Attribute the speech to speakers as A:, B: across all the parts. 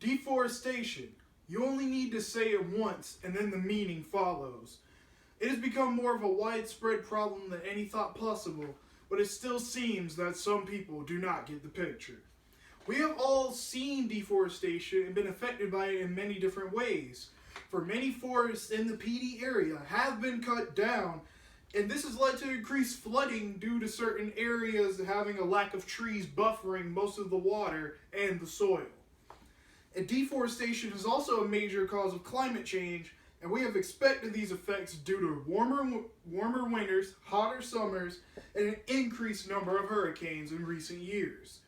A: Deforestation. You only need to say it once and then the meaning follows. It has become more of a widespread problem than any thought possible, but it still seems that some people do not get the picture. We have all seen deforestation and been affected by it in many different ways. For many forests in the PD area have been cut down, and this has led to increased flooding due to certain areas having a lack of trees buffering most of the water and the soil. And deforestation is also a major cause of climate change, and we have expected these effects due to warmer winters, hotter summers, and an increased number of hurricanes in recent years.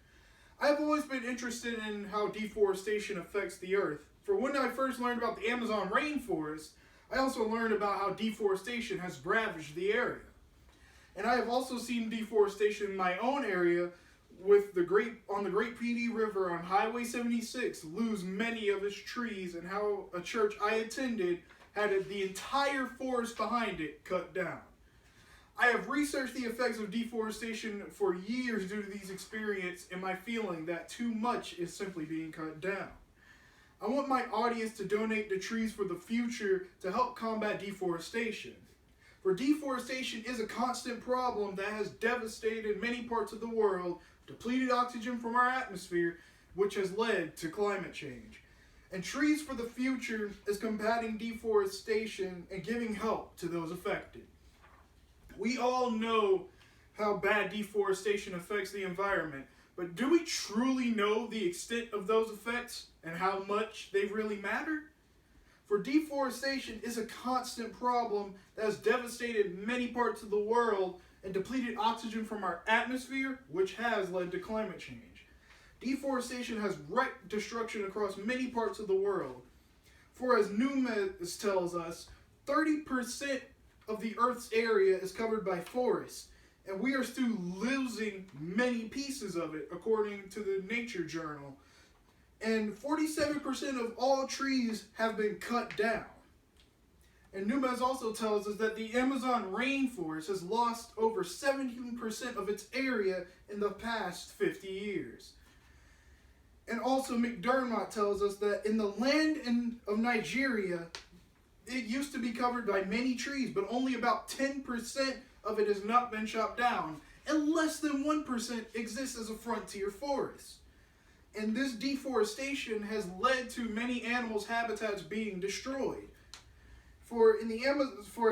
A: I have always been interested in how deforestation affects the earth. For when I first learned about the Amazon rainforest, I also learned about how deforestation has ravaged the area. And I have also seen deforestation in my own area with the Great PD River on Highway 76 lose many of its trees, and how a church I attended had the entire forest behind it cut down. I have researched the effects of deforestation for years due to these experiences and my feeling that too much is simply being cut down. I want my audience to donate to Trees for the Future to help combat deforestation. For deforestation is a constant problem that has devastated many parts of the world, depleted oxygen from our atmosphere, which has led to climate change. And Trees for the Future is combating deforestation and giving help to those affected. We all know how bad deforestation affects the environment, but do we truly know the extent of those effects and how much they really matter? For deforestation is a constant problem that has devastated many parts of the world and depleted oxygen from our atmosphere, which has led to climate change. Deforestation has wreaked destruction across many parts of the world. For as Numes tells us, 30% of the Earth's area is covered by forests, and we are still losing many pieces of it, according to the Nature Journal. And 47% of all trees have been cut down. And Numes also tells us that the Amazon rainforest has lost over 17% of its area in the past 50 years. And also McDermott tells us that in the land of Nigeria, it used to be covered by many trees, but only about 10% of it has not been chopped down, and less than 1% exists as a frontier forest. And this deforestation has led to many animals' habitats being destroyed. For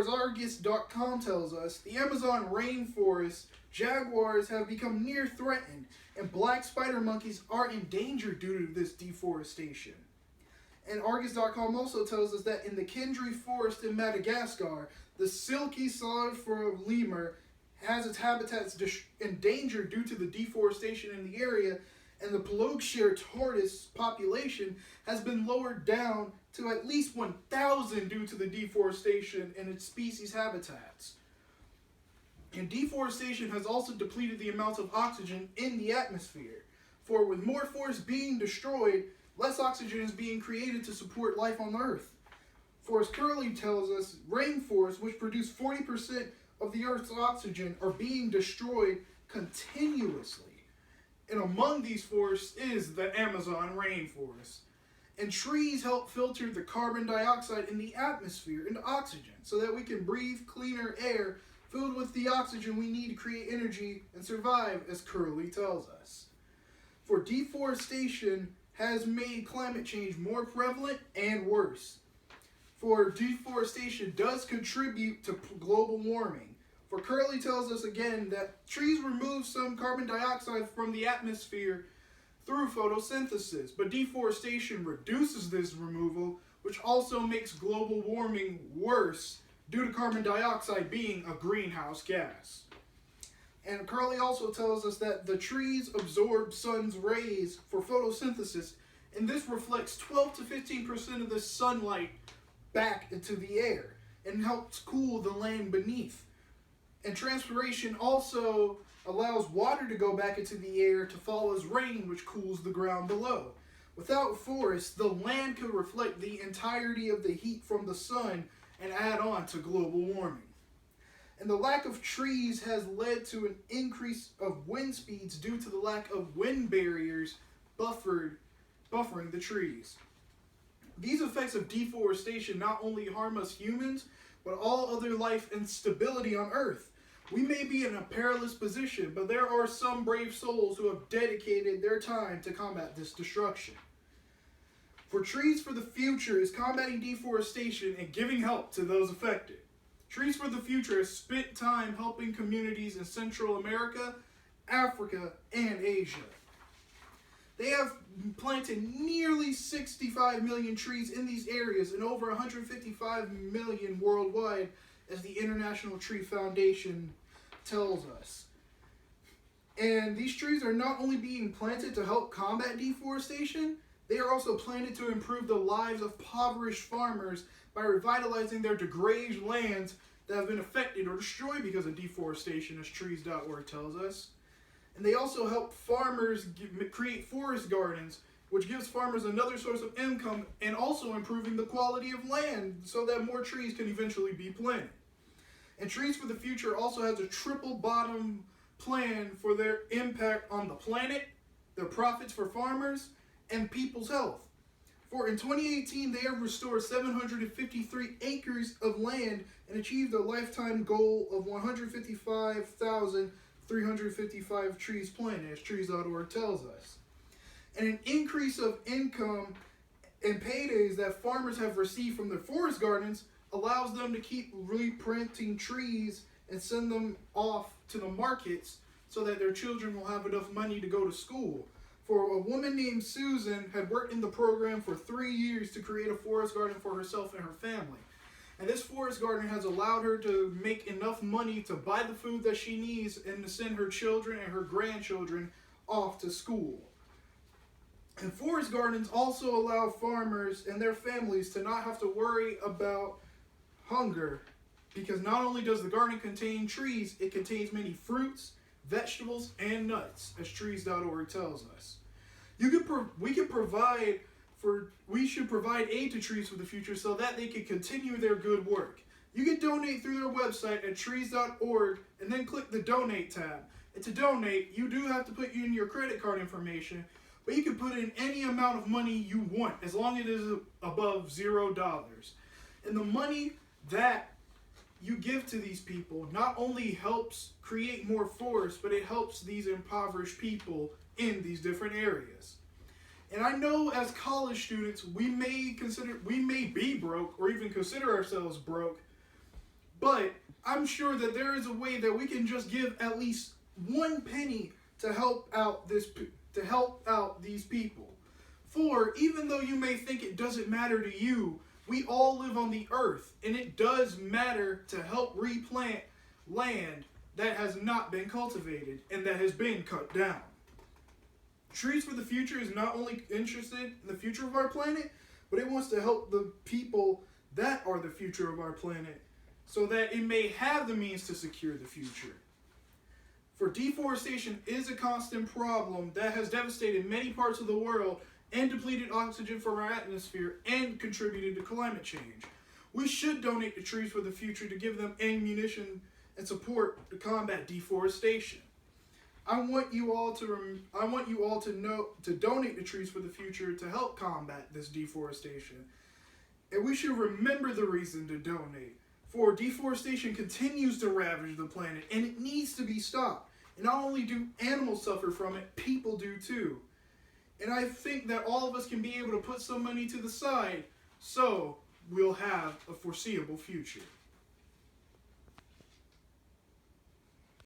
A: as Argus.com tells us, the Amazon rainforest, jaguars have become near threatened, and black spider monkeys are endangered due to this deforestation. And Argus.com also tells us that in the Kendry forest in Madagascar, the silky for lemur has its habitats endangered due to the deforestation in the area, and the Pelagshire tortoise population has been lowered down to at least 1,000 due to the deforestation in its species habitats. And deforestation has also depleted the amount of oxygen in the atmosphere. For with more forests being destroyed, less oxygen is being created to support life on Earth. For as Curley tells us, rainforests, which produce 40% of the Earth's oxygen, are being destroyed continuously. And among these forests is the Amazon rainforest. And trees help filter the carbon dioxide in the atmosphere into oxygen so that we can breathe cleaner air filled with the oxygen we need to create energy and survive, as Curley tells us. For deforestation has made climate change more prevalent and worse. For deforestation does contribute to global warming. For Curley tells us again that trees remove some carbon dioxide from the atmosphere through photosynthesis, but deforestation reduces this removal, which also makes global warming worse due to carbon dioxide being a greenhouse gas. And Curley also tells us that the trees absorb sun's rays for photosynthesis, and this reflects 12 to 15% of the sunlight back into the air and helps cool the land beneath. And transpiration also allows water to go back into the air to fall as rain, which cools the ground below. Without forests, the land could reflect the entirety of the heat from the sun and add on to global warming. And the lack of trees has led to an increase of wind speeds due to the lack of wind barriers buffered buffering the trees. These effects of deforestation not only harm us humans, but all other life and stability on Earth. We may be in a perilous position, but there are some brave souls who have dedicated their time to combat this destruction. For Trees for the Future is combating deforestation and giving help to those affected. Trees for the Future has spent time helping communities in Central America, Africa, and Asia. They have planted nearly 65 million trees in these areas and over 155 million worldwide, as the International Tree Foundation tells us. And these trees are not only being planted to help combat deforestation, they are also planted to improve the lives of impoverished farmers by revitalizing their degraded lands that have been affected or destroyed because of deforestation, as trees.org tells us. And they also help farmers create forest gardens, which gives farmers another source of income and also improving the quality of land so that more trees can eventually be planted. And Trees for the Future also has a triple bottom plan for their impact on the planet, their profits for farmers, and people's health. For in 2018, they have restored 753 acres of land and achieved a lifetime goal of 155,355 trees planted, as trees.org tells us. And an increase of income and paydays that farmers have received from their forest gardens allows them to keep replanting trees and send them off to the markets so that their children will have enough money to go to school. For a woman named Susan had worked in the program for 3 years to create a forest garden for herself and her family. And this forest garden has allowed her to make enough money to buy the food that she needs and to send her children and her grandchildren off to school. And forest gardens also allow farmers and their families to not have to worry about hunger, because not only does the garden contain trees, it contains many fruits, vegetables, and nuts, as trees.org tells us. We should provide aid to Trees for the Future so that they can continue their good work. You can donate through their website at trees.org and then click the donate tab. And to donate, you do have to put in your credit card information, but you can put in any amount of money you want as long as it is above $0. And the money that you give to these people not only helps create more forests, but it helps these impoverished people in these different areas. And I know as college students, we may be broke or even consider ourselves broke, but I'm sure that there is a way that we can just give at least 1 penny to help out these people. For even though you may think it doesn't matter to you, we all live on the earth, and it does matter to help replant land that has not been cultivated and that has been cut down. Trees for the Future is not only interested in the future of our planet, but it wants to help the people that are the future of our planet so that it may have the means to secure the future. For deforestation is a constant problem that has devastated many parts of the world and depleted oxygen from our atmosphere and contributed to climate change. We should donate to Trees for the Future to give them ammunition and support to combat deforestation. I want you all to know to donate to Trees for the Future to help combat this deforestation. And we should remember the reason to donate. For deforestation continues to ravage the planet, and it needs to be stopped. And not only do animals suffer from it, people do too. And I think that all of us can be able to put some money to the side so we'll have a foreseeable future.